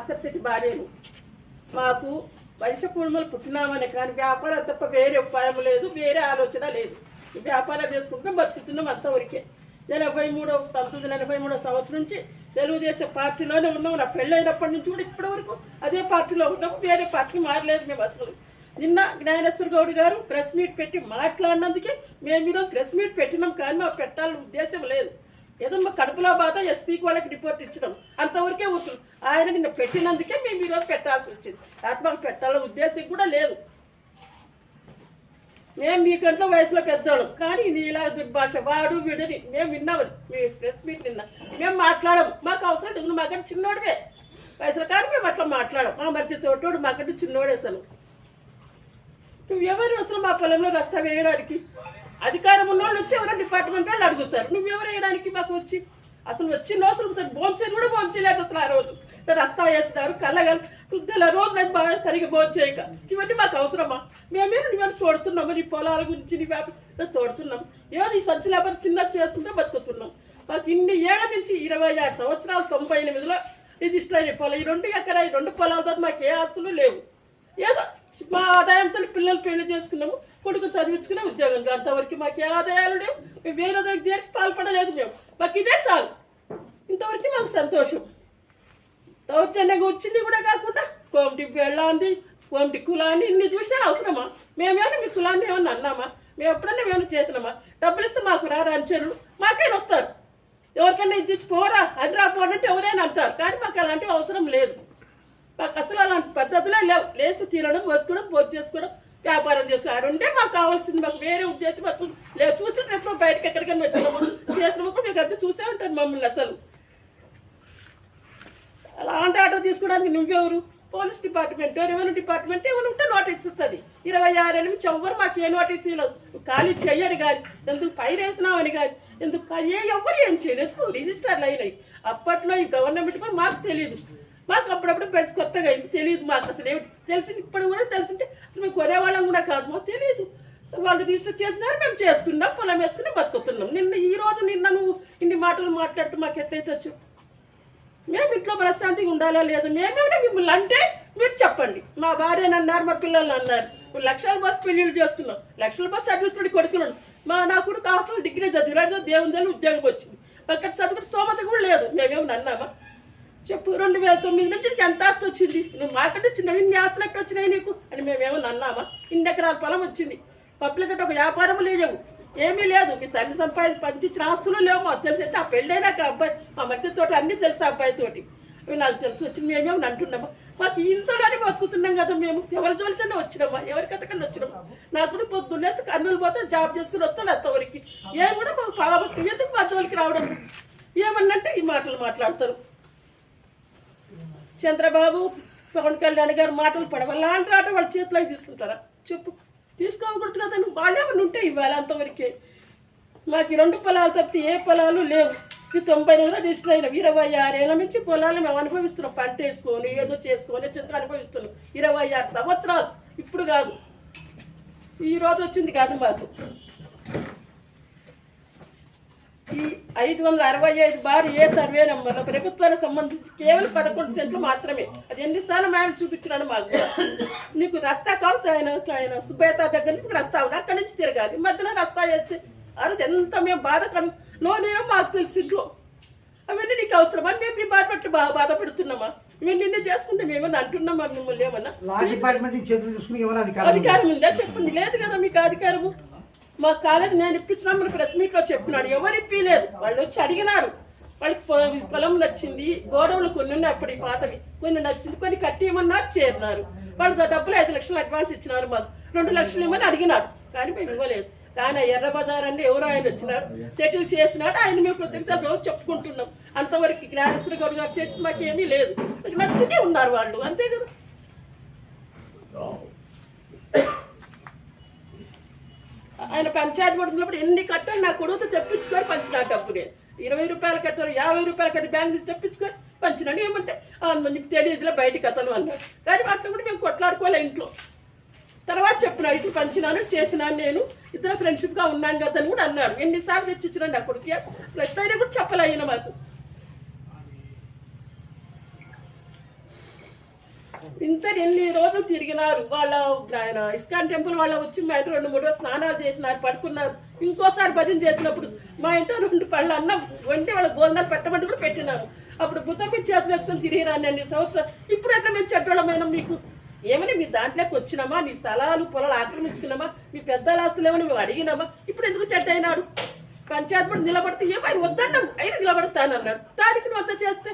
భాస్కర్ శెట్టి భార్యను. మాకు వైశ్య కుటుంబాలు పుట్టినామని కానీ వ్యాపారం తప్ప వేరే ఉపాయం లేదు, వేరే ఆలోచన లేదు. వ్యాపారం చేసుకుంటాం, బతుకుతున్నాం అంతవరకే. 1983 సంవత్సరం నుంచి తెలుగుదేశం పార్టీలోనే ఉన్నాము. నా పెళ్ళైనప్పటి నుంచి కూడా ఇప్పటి వరకు అదే పార్టీలో ఉన్నాము, వేరే పార్టీ మారలేదు మేము అసలు. నిన్న జ్ఞానేశ్వర గౌడ్ గారు ప్రెస్ మీట్ పెట్టి మాట్లాడినందుకే మేము ఈరోజు ప్రెస్ మీట్ పెట్టినాం, కానీ మాకు పెట్టాలని ఉద్దేశం లేదు. ఏదో మా కడుపులో బాధ ఎస్పీకి వాళ్ళకి రిపోర్ట్ ఇచ్చినాం, అంతవరకే ఊరుతున్నాం. ఆయన నిన్న పెట్టినందుకే మేము ఈరోజు పెట్టాల్సి వచ్చింది. మాకు పెట్టాలనే ఉద్దేశం కూడా లేదు. మేము మీకంట్లో వయసులో పెద్దవాళ్ళం, కానీ నీలా దుర్భాష వాడు వీడని మేము విన్నాము. మీ ప్రెస్ మీట్ నిన్న మేము మాట్లాడము, మాకు అవసరం లేదు. మాకంటే చిన్నోడివే వయసులో, కానీ మేము అట్లా మాట్లాడము. మా మధ్య తోటోడు మాకంటే చిన్నోడే తను. నువ్వెవరు అసలు మా పొలంలో రస్తా వేయడానికి? అధికారం ఉన్న వాళ్ళు వచ్చి ఎవరో డిపార్ట్మెంట్ వాళ్ళు అడుగుతారు, నువ్వెవరు వేయడానికి మాకు వచ్చి? అసలు వచ్చిన అసలు భోంచేది కూడా భోంచేయలేదు అసలు. ఆ రోజు రస్తా వేస్తున్నారు కళ్ళగలు, అసలు నెల రోజులు అయితే బాగా సరిగ్గా భోంచేయక. ఇవన్నీ మాకు అవసరమా? మేమేమో నువ్వు తోడుతున్నాము, నీ పొలాల గురించి నీ వ్యాపారం తోడుతున్నాం. ఏదో ఈ సంచి లేకపోతే చిన్న చేసుకుంటే బతుకుతున్నాం. మాకు ఇన్ని ఏళ్ల నుంచి 26 సంవత్సరాలు 98లో రిజిస్టర్ అయిన పొలం, ఈ 2 ఎకరా, ఈ 2 పొలాలతో మాకు ఏ ఆస్తులు లేవు. ఏదో మా ఆదాయంతో పిల్లలు పెళ్లి చేసుకున్నాము, కొడుకు చదివించుకునే ఉద్యోగం, అంతవరకు మాకు ఏ ఆదాయాలు లేవు. మేము వేరే దేనికి పాల్పడలేదు. మాకు ఇదే చాలు, ఇంతవరకు మాకు సంతోషం. దౌర్జన్యంగా వచ్చింది కూడా కాకుండా కోమిటి పెళ్ళాంది, కోమిటి కులాన్ని, ఇన్ని విషయాలు అవసరమా? మేమేమైనా మీ కులాన్ని ఏమన్నా అన్నామా? మేము ఎప్పుడన్నా ఏమైనా చేసినామా? డబ్బులు ఇస్తే మాకు రారా అంచెలు మాకైనా వస్తారు. ఎవరికైనా ఇది పోరా అది రాపోనంటే ఎవరైనా అంటారు, కానీ మాకు అలాంటివి అవసరం లేదు. మాకు అసలు అలాంటి పద్ధతులే లేవు. లేస్తే తినడం, వేసుకోవడం, భోజనం చేసుకోవడం, వ్యాపారం చేసుకోవడం ఉంటే మాకు కావాల్సింది. మాకు వేరే ఉద్దేశం అసలు లేదు. చూస్తుంటే ఎప్పుడో బయటకు ఎక్కడికైనా వచ్చినాము చేసినప్పుడు మీకు అంతా చూసే ఉంటాను మమ్మల్ని. అసలు అలాంటి ఆటో తీసుకోవడానికి నువ్వెవరు? పోలీస్ డిపార్ట్మెంట్, రెవెన్యూ డిపార్ట్మెంట్ ఏమైనా ఉంటే నోటీస్ ఇస్తుంది. 26 నుంచి ఎవ్వరు మాకు ఏ నోటీస్ ఇవ్వలేదు. ఖాళీ చెయ్యరు కానీ, ఎందుకు పైరేసినామని కానీ, ఎందుకు ఎవ్వరు ఏం చేయలేదు. రిజిస్టర్లు అయినాయి. అప్పట్లో ఈ గవర్నమెంట్ కూడా మాకు తెలియదు. మాకు అప్పుడప్పుడు కొత్తగా అయింది, తెలియదు మాకు అసలు ఏమిటి. తెలిసింది ఇప్పుడు కూడా తెలిసింటే అసలు మేము కొనేవాళ్ళం కూడా కాదు, మాకు తెలియదు. వాళ్ళు రిజిస్టర్ చేసినారు, మేము చేసుకున్నాం, పొలం వేసుకుని బతుకుతున్నాం. నిన్న నువ్వు ఇన్ని మాటలు మాట్లాడుతూ మాకు ఎట్లయితే వచ్చు? మేము ఇంట్లో మనశ్శాంతిగా ఉండాలా లేదా? మేమేమైనా మిమ్మల్ని అంటే మీరు చెప్పండి. మా భార్యని అన్నారు, మా పిల్లల్ని అన్నారు. లక్షల బస్సు పెళ్ళిళ్ళు చేసుకున్నాం, లక్షల బస్సు చదివిస్తుడి కొడుకున్నాను. నా కొడుకు ఆఫ్టర్ డిగ్రీ చదివాడు, దేవుని దగ్గర ఉద్యోగం వచ్చింది. అక్కడ చదువుకుని స్తోమత కూడా లేదు. మేమేమన్నా అన్నామా? చెప్పు. 2009 నుంచి నీకు ఎంత ఆస్తి వచ్చింది? నువ్వు మాకంటే చిన్న ఇన్ని ఆస్తులు ఎక్కడ వచ్చినాయి నీకు అని మేమేమన్నా అన్నామా? ఇన్ని ఎకరాల పొలం వచ్చింది, పబ్లిక్ అంటే ఒక వ్యాపారం లేవు, ఏమీ లేదు. మీ తండ్రి పంచించిన ఆస్తులు లేవు మాకు తెలిసి. అయితే ఆ పెళ్ళైనాక అబ్బాయి మా మధ్యతోటి అన్నీ తెలుసు అబ్బాయితోటి, అవి నాకు తెలిసి వచ్చింది. మేమేమన్నా అంటున్నామా? మాకు ఇంతలోనే బతుకుతున్నాం కదా. మేము ఎవరి జోలికన్నా వచ్చినామా? ఎవరికన్నా వచ్చినామా? నాకు పొద్దున్నేస్తే కర్నూలు పోతే జాబ్ చేసుకుని వస్తాడు అంతవరకు. ఏం కూడా మాకు పాపం ఎందుకు మా జోలికి రావడం? ఏమన్నంటే ఈ మాటలు మాట్లాడతారు. చంద్రబాబు, పవన్ కళ్యాణ్ గారు మాటలు పడవాలి. లాంటి ఆట వాళ్ళ చేతిలో తీసుకుంటారా? చెప్పు. తీసుకోకూడదు కదా. నువ్వు వాళ్ళేమన్నా ఉంటే ఇవ్వాలి అంతవరకే. మాకు 2 పొలాలు తప్పితే ఏ పొలాలు లేవు. ఈ 99లో రిజిస్టర్ అయిన 26 ఏళ్ళ నుంచి పొలాలు మేము అనుభవిస్తున్నాం. పంట వేసుకొని ఏదో చేసుకొని చింతలు అనుభవిస్తున్నాం 26 సంవత్సరాలు. ఇప్పుడు కాదు, ఈ రోజు వచ్చింది కాదు మాకు. ఈ 565 బార్ ఏ సర్వే నెంబర్ ప్రభుత్వానికి సంబంధించి కేవలం 11 సెంట్లు మాత్రమే. అది ఎన్నిసార్లు ఆయన చూపించినాను మాకు. నీకు రస్తా కావాలి, ఆయన సుబ్బేత దగ్గర నుంచి రస్తా ఉంది, అక్కడి నుంచి తిరగాలి. మధ్యలో రస్తా చేస్తే అది ఎంత మేము బాధలోనేమో మాకు తెలుసు. ఇంట్లో అవన్నీ నీకు అవసరమా? మేము మీ బాధ పట్టి బాధపడుతున్నామా? మేము నిన్నే చేసుకుంటే మేమన్నా అంటున్నామా? మిమ్మల్ని ఏమన్నా అధికారం ఉందా? చెప్పండి. లేదు కదా మీకు అధికారము. మా కాలేజ్ నేను ఇప్పించినా మన ప్రెస్ మీట్లో చెప్పినాడు, ఎవరు ఇప్పలేదు. వాళ్ళు వచ్చి అడిగినారు, వాళ్ళకి పొలం నచ్చింది, గోడౌన్లు కొన్ని ఉన్నాయి అప్పుడు పాతవి, కొన్ని నచ్చింది, కొన్ని కట్టియమన్నారు, చేరినారు. వాళ్ళు డబ్బులు 5 లక్షలు అడ్వాన్స్ ఇచ్చినారు, మాకు 2 లక్షలు ఇవ్వమని అడిగినారు, కానీ మేము ఇవ్వలేదు. కానీ ఎర్ర బజార్ అంటే ఎవరో ఆయన వచ్చినారు, సెటిల్ చేసినాడు. ఆయన మేము కృతజ్ఞతలు రోజు చెప్పుకుంటున్నాం. అంతవరకు జ్ఞానేశ్వర గౌడ్ గారు చేసి మాకేమీ లేదు. నచ్చితే ఉన్నారు వాళ్ళు, అంతే కదా. ఆయన పంచాయతీ పడుతున్నప్పుడు ఎన్ని కట్టాలి నా కొడుకుతో తెప్పించుకొని పంచిన డబ్బు. నేను 20 రూపాయలు కట్టాలి, 50 రూపాయలు కట్టి బ్యాంక్ నుంచి తెప్పించుకొని పంచినాను. ఏమంటే నీకు తెలియదులే బయట కథలు అన్నారు. కానీ వాటిని కూడా మేము కొట్లాడుకోలే ఇంట్లో. తర్వాత చెప్పినా ఇటు పంచినాను, చేసినాను, నేను ఇద్దరు ఫ్రెండ్షిప్గా ఉన్నాను కదా అని కూడా అన్నాడు. ఎన్నిసార్లు తెచ్చిచ్చినాను నా కొడుకు, అసలు ఎట్లయినా కూడా చెప్పలే అయినా మాకు. ఇంత ఎన్ని రోజులు తిరిగినారు. వాళ్ళ ఆయన ఇస్కాన్ టెంపుల్ వాళ్ళ వచ్చి మా ఇంట్లో 2-3 రోజులు స్నానాలు చేసినారు, పడుకున్నారు. ఇంకోసారి భజన చేసినప్పుడు మా ఇంట్లో 2 పళ్ళ అన్నం వండి వాళ్ళ భోజనాలు పెట్టమంటే కూడా పెట్టినాము. అప్పుడు బుద్ధం మీద చేతులు వేసుకొని తిరిగినాను అన్ని సంవత్సరాలు. ఇప్పుడు ఎట్లా మేము చెడ్డోళమైన మీకు ఏమని మీ దాంట్లోకి వచ్చినామా, నీ స్థలాలు పొలాలు ఆక్రమించుకున్నామా, మీ పెద్దల ఆస్తులు ఏమని మేము అడిగినామా? ఇప్పుడు ఎందుకు చెడ్డ అయినాడు? పంచాయతీ కూడా నిలబడితే ఏమైనా వద్దన్నాం, అయినా నిలబడతానన్నాడు. దానికి నువ్వు అంత చేస్తే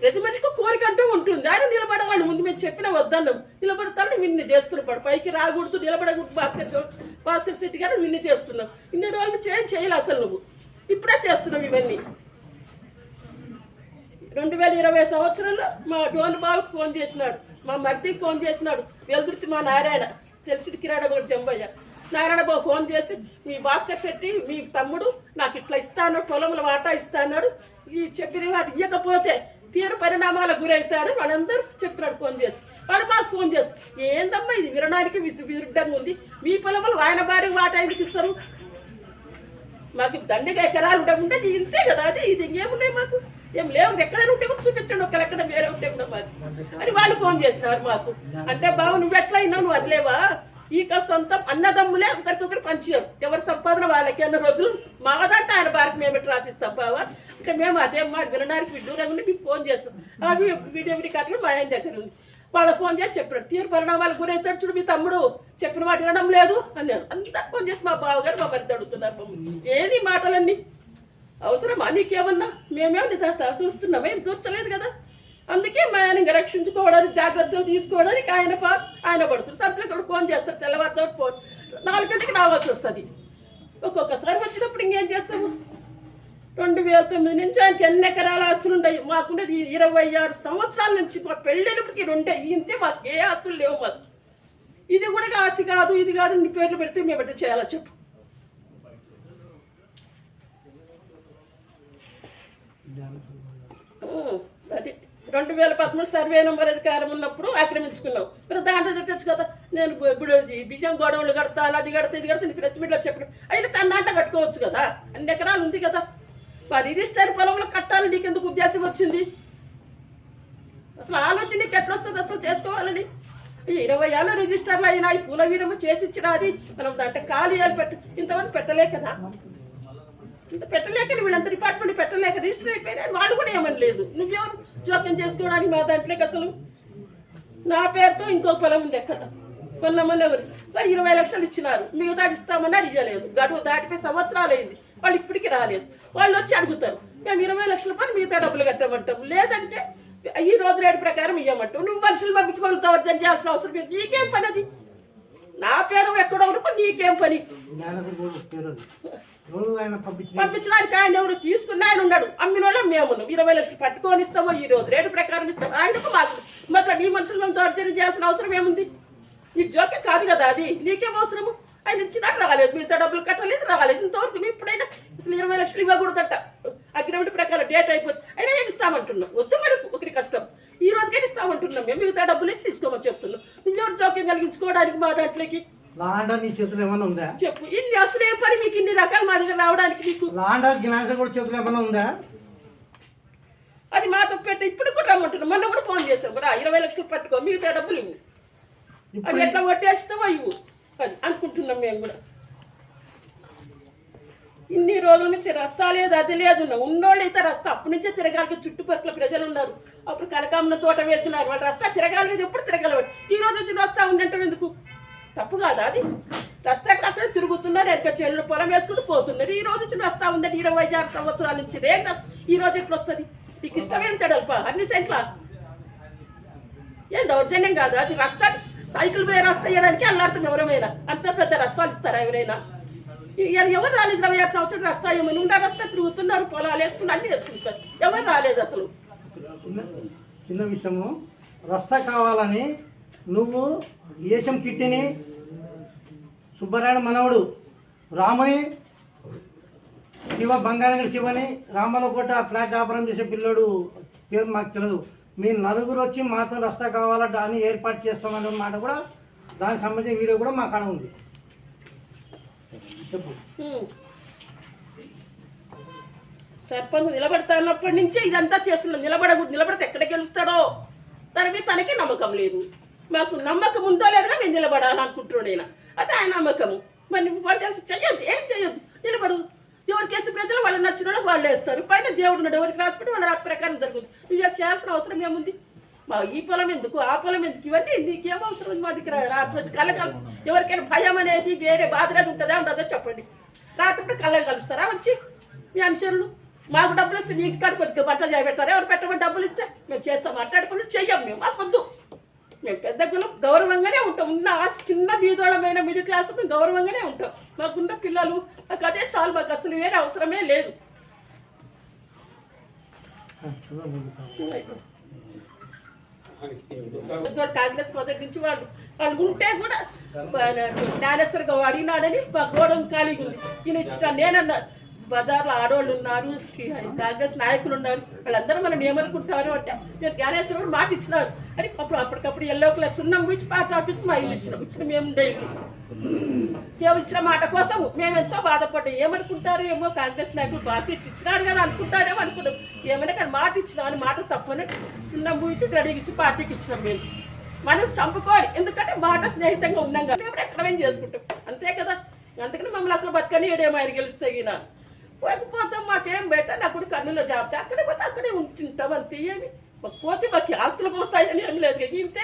ప్రతి మనిషికి కోరిక అంటూ ఉంటుంది. ఆయన నిలబడవాడిని ముందు మేము చెప్పిన వద్దన్నాం, నిలబడతాను విన్ని చేస్తున్నాడు. పైకి రాకూడదు, నిలబడకూడదు. భాస్కర్ శెట్టి గారు విన్ని చేస్తున్నావు. ఇన్ని రోజులు చేయాలి అసలు నువ్వు, ఇప్పుడే చేస్తున్నావు ఇవన్నీ. 2020 సంవత్సరంలో మా డోన్ బాబుకి ఫోన్ చేసినాడు, మా మర్దికి ఫోన్ చేసినాడు, వెలుగుర్తి మా నారాయణ తెలిసి కిరాడ బాబు జంబయ్య నారాయణ బాబు ఫోన్ చేసి, మీ భాస్కర్ శెట్టి మీ తమ్ముడు నాకు ఇట్లా ఇస్తాను, పొలంలో వాటా ఇస్తాడు, ఈ చెప్పిన వాటి ఇవ్వకపోతే తీవ్ర పరిణామాలకు గురవుతాడు వాళ్ళందరూ చెప్పినాడు ఫోన్ చేసి. వాడు మాకు ఫోన్ చేసి, ఏందమ్మా ఇది వినడానికి విరుద్ధంగా ఉంది, మీ పొలంలో ఆయన భార్య వాటా ఎందుకు ఇస్తారు? మాకు దండగా ఎకరాలు ఉంటే ఇంతే కదా, అది ఇది ఇంకేమున్నాయి మాకు ఏం లేవు. ఎక్కడైనా ఉంటే కూడా చూపించండి, ఒకళ్ళెక్కడ వేరే ఉంటే కూడా మాకు అని వాళ్ళు ఫోన్ చేసినారు మాకు. అంటే బాబు నువ్వు ఎట్లా అయినా నువ్వు వదిలేవా, ఇక సొంత అన్నదమ్ములే ఒకరికొకరు పంచారు, ఎవరి సంపాదన వాళ్ళకి అన్న రోజులు మాదంటే ఆయన భారత మేము ఎట్లా రాసిస్తాం బావా అంటే మేము అదే మా వినడానికి విడ్డూరంగా ఉండి మీకు ఫోన్ చేస్తాం. ఆ వీడియో రికార్డులు మా ఆయన దగ్గర ఉంది. వాళ్ళ ఫోన్ చేసి చెప్పాడు, తీవ్ర పరిణామాలకు గురవుతాడు చూడు మీ తమ్ముడు, చెప్పిన మాట వినడం లేదు అన్నాను. అంతా ఫోన్ చేసి మా బావగారు మా మరిది అడుగుతున్నారు, ఏది మాటలన్నీ అవసరమా నీకేమన్నా? మేమేమి చూస్తున్నాం, ఏం తూర్చలేదు కదా. అందుకే మా ఆయన రక్షించుకోవడానికి జాగ్రత్తలు తీసుకోవడానికి ఆయన పడుతుంది. సబ్సిడీ కూడా ఫోన్ చేస్తారు, తెల్లవారుతో ఫోన్ 4 గంటలకు రావాల్సి వస్తుంది. ఒక్కొక్కసారి వచ్చినప్పుడు ఇంకేం చేస్తాము. 2009 నుంచి ఆయనకి ఎన్ని ఎకరాల ఆస్తులు ఉంటాయి. మాకుండేది 26 సంవత్సరాల నుంచి మా పెళ్ళినప్పటికీ 2 ఇంతే, మాకు ఏ ఆస్తులు లేవు. మాకు ఇది కూడా ఆస్తి కాదు, ఇది కాదు, నీ పేర్లు పెడితే మేము ఎట్లా చేయాలో చెప్పు. అది 2013 సర్వే నెంబర్ అధికారం ఉన్నప్పుడు ఆక్రమించుకున్నావు. మరి దాంట్లో తిట్టచ్చు కదా, నేను ఇప్పుడు బియ్యం గొడవలు కడతాను, అది కడతా ఇది కడతా ప్రెస్ మీట్లో చెప్పడం అయినా తన దాంట్లో కట్టుకోవచ్చు కదా, అన్ని ఎకరాలు ఉంది కదా. మరి రిజిస్టర్ పొలంలో కట్టాలి నీకు ఎందుకు ఉద్దేశం వచ్చింది? అసలు ఆలోచన నీకు ఎట్లా వస్తుంది అసలు చేసుకోవాలని? 20 ఏళ్ళ రిజిస్టర్లు అయినా ఈ పూల వీరమ్మ చేసి ఇచ్చినది మనం దాంట్లో ఖాళీయాలు ఇంతమంది పెట్టలేకనా? ఇంత పెట్టలేక వీళ్ళంత డిపార్ట్మెంట్ పెట్టలేక రిజిస్టర్ అయిపోయినా వాళ్ళు కూడా ఏమని లేదు. నువ్వెవరు జోక్యం చేసుకోవడానికి మా దాంట్లోకి? అసలు నా పేరుతో ఇంకో పొలం ఉంది ఎక్కడ కొన్నామని ఎవరు 20 లక్షలు ఇచ్చినారు, మిగతా ఇస్తామన్నారు, ఇవ్వలేదు. గడువు దాటిపోయి సంవత్సరాలు అయింది, వాళ్ళు ఇప్పటికీ రాలేదు. వాళ్ళు వచ్చి అడుగుతారు, మేము 20 లక్షల పని మిగతా డబ్బులు కట్టమంటాం, లేదంటే ఈ రోజు రేటు ప్రకారం ఇవ్వమంటాం. నువ్వు మనుషులు పంపించి వాళ్ళు దౌర్జన్యం చేయాల్సిన అవసరం లేదు. నీకేం పని అది? నా పేరు ఎక్కడో ఉన్నప్పుడు నీకేం పని? పంపించడానికి ఆయన ఎవరు తీసుకున్న ఆయన ఉన్నాడు, అమ్మిన వాళ్ళు మేము 20 లక్షలు పట్టుకొని ఇస్తామో ఈ రోజు రేటు ప్రకారం ఇస్తాం. ఆయనకు మాకు మాత్రం ఈ మనుషులు మేము దౌర్జన్యం చేయాల్సిన అవసరం ఏముంది? నీకు జోక్యం కాదు కదా అది, నీకేం అవసరము? ఆయన ఇచ్చినట్టు రాలేదు, మిగతా డబ్బులు కట్టలేదు, రాలేదు. ఇంతవరకు మేము ఇప్పుడైనా అసలు 20 లక్షలు ఇవ్వకూడదట, అగ్రిమెంట్ ప్రకారం డేట్ అయిపోతుంది. అయినా మేము ఇస్తామంటున్నాం. వద్దు మనకు ఒకరి కష్టం, ఈ రోజుకే ఇస్తామంటున్నాం. మేము మిగతా డబ్బులు ఇచ్చి తీసుకోమని చెప్తున్నాం. నువ్వెవరు జోక్యం కలిగించుకోవడానికి మా దాంట్లోకి? నీ చేతులు ఏమైనా ఉందా చెప్పు. ఇన్ని అసలు ఏ పని మీకు ఇన్ని రకాలు మా దగ్గర రావడానికి? మీకు చేతులు ఏమైనా ఉందా? అది మాతో పెట్టి ఇప్పుడు కూడా రమ్మంటున్నాం. మొన్న కూడా ఫోన్ చేసాం, 20 లక్షలు పట్టుకో, మిగతా డబ్బులు ఇవ్వు. అది ఎట్లా కొట్టేస్తావో ఇవ్వు అది అనుకుంటున్నాం మేము కూడా. ఇన్ని రోజుల నుంచి రస్తా లేదు, అది లేదు. ఉన్నోళ్ళు అయితే రస్తా అప్పటి నుంచే తిరగాలి. చుట్టుపక్కల ప్రజలు ఉన్నారు, అప్పుడు కనకాంబర తోట వేసినారు, వాళ్ళు రస్తా తిరగాలి, ఎప్పుడు తిరగలవాడు. ఈ రోజు వచ్చి రస్తా ఉందంటే ఎందుకు? తప్పు కాదా అది? రస్తా అక్కడ తిరుగుతున్నారు, ఎక్క చెల్లు పొలం వేసుకుంటూ పోతున్నారు. ఈ రోజు వచ్చి రస్తా ఉందంటే 26 సంవత్సరాల నుంచి ఈ రోజు ఎట్లా వస్తుంది? నీకు ఇష్టమేం తడల్ప అన్ని సెంట్ల ఏం దౌర్జన్యం కాదు అది? రస్తా సైకిల్ పోయి రస్తా వేయడానికి అల్లాడుతాం ఎవరైనా, అంత పెద్ద రస్తాలు ఇస్తారా ఎవరైనా? ఎవరు రాలేదు 26 సంవత్సరాలు రస్తా ఏమైనా ఉండా? రస్తా తిరుగుతున్నారు, పొలాలు వేసుకుని అన్ని వేసుకుంటారు, ఎవరు రాలేదు అసలు. చిన్న విషయము, రస్తా కావాలని నువ్వు ఏషం కిట్టిని, సుబ్బరాయుడు మనవడు రాముని, శివ బంగారంగడి శివని, రామలకోట ఫ్లాట్ వ్యాపారం చేసే పిల్లడు పేరు మాకు తెలియదు. మీ నలుగురు వచ్చి మాత్రం రస్తా కావాలా దాన్ని ఏర్పాటు చేస్తామనే మాట కూడా, దానికి సంబంధించిన వీడియో కూడా మా కాడ ఉంది. చెప్పు. సర్పంచ్ నిలబడతా అన్నప్పటి నుంచే ఇదంతా చేస్తున్నాం. నిలబడితే ఎక్కడ గెలుస్తాడో తన మీద తనకే నమ్మకం లేదు. మాకు నమ్మకం ఉందో లేదుగా మేము నిలబడాలనుకుంటున్నాడు ఆయన. అది ఆయన నమ్మకము. మరి వాడు తెలిసి చెయ్యొద్దు, ఏం చెయ్యొద్దు, నిలబడు. ఎవరికి వేసే ప్రజలు వాళ్ళు నచ్చిన వాళ్ళకి వాళ్ళు వేస్తారు. పైన దేవుడు ఉన్నాడు, ఎవరికి రాసిపెట్టి వాళ్ళ రాత ప్రకారం జరుగుతుంది. నువ్వు చేయాల్సిన అవసరం ఏముంది? మా ఈ పొలం ఎందుకు, ఆ పొలం ఎందుకు, ఇవన్నీ నీకేం అవసరం ఉంది? మా దగ్గర రాత్రి కళ్ళ కలుసు. ఎవరికైనా భయం అనేది వేరే బాధ ఉంటుందా ఉండదో చెప్పండి. రాత్రి కళ్ళ కలుస్తారా వచ్చి మీ అనుచరులు? మాకు డబ్బులు ఇస్తే మీ కాడికి వచ్చి బట్టలు చేయబెట్టారా? ఎవరు పెట్టమని డబ్బులు ఇస్తే మేము చేస్తాం, మాట్లాడుకుని చెయ్యం. మేము మాకొద్దు. మేము పెద్ద కులం గౌరవంగానే ఉంటాం. ఉన్న చిన్న బీదోళమైన మిడిల్ క్లాస్ మేము గౌరవంగానే ఉంటాం. మాకున్న పిల్లలు మాకు అదే చాలు. మాకు అసలు వేరే అవసరమే లేదు. కాంగ్రెస్ మొదటి నుంచి వాళ్ళు ఉంటే కూడా జ్ఞానేశ్వర్ గారు అడిగినాడని మా గోడం ఖాళీగా ఉంది. ఈయన ఇచ్చిన నేనన్నా బజార్లో ఆడవాళ్ళు ఉన్నారు, కాంగ్రెస్ నాయకులు ఉన్నారు, వాళ్ళందరూ మనం ఏమనుకుంటారు అంటే నేను జ్ఞానేశ్వర కూడా మాట ఇచ్చినారు అని అప్పటికప్పుడు ఎల్లో కలర్ సున్నం ఇచ్చి పార్టీ ఆఫీస్ మా ఇల్లు ఇచ్చినాం. ఇక్కడ మేము ఉండే ఇల్లు కేవలం ఇచ్చిన మాట కోసం మేము ఎంతో బాధపడ్డాం. ఏమనుకుంటారు ఏమో, కాంగ్రెస్ నాయకులు బాస్కెట్ ఇచ్చినాడు కదా అనుకుంటారేమో అనుకున్నాం. ఏమైనా కానీ మాట ఇచ్చినాం అని మాట తప్పని సున్నం ఇచ్చి రెడీకి ఇచ్చి పార్టీకి ఇచ్చినాం. మేము మనం చంపుకోవాలి, ఎందుకంటే మాట స్నేహితంగా ఉన్నాం కదా. మేము ఎక్కడేం చేసుకుంటాం అంతే కదా. అందుకని మమ్మల్ని అసలు బతకని ఏడేమో ఆయన గెలుస్తాయి నా పోకపోతే మాకేం బెటర్. నా కూడా కర్నూలులో జాబ్ అక్కడే పోతే అక్కడే ఉంటుంటాం అంతే. ఏమి మాకు పోతే మాకు ఆస్తులు పోతాయని ఏం లేదు. ఇంతే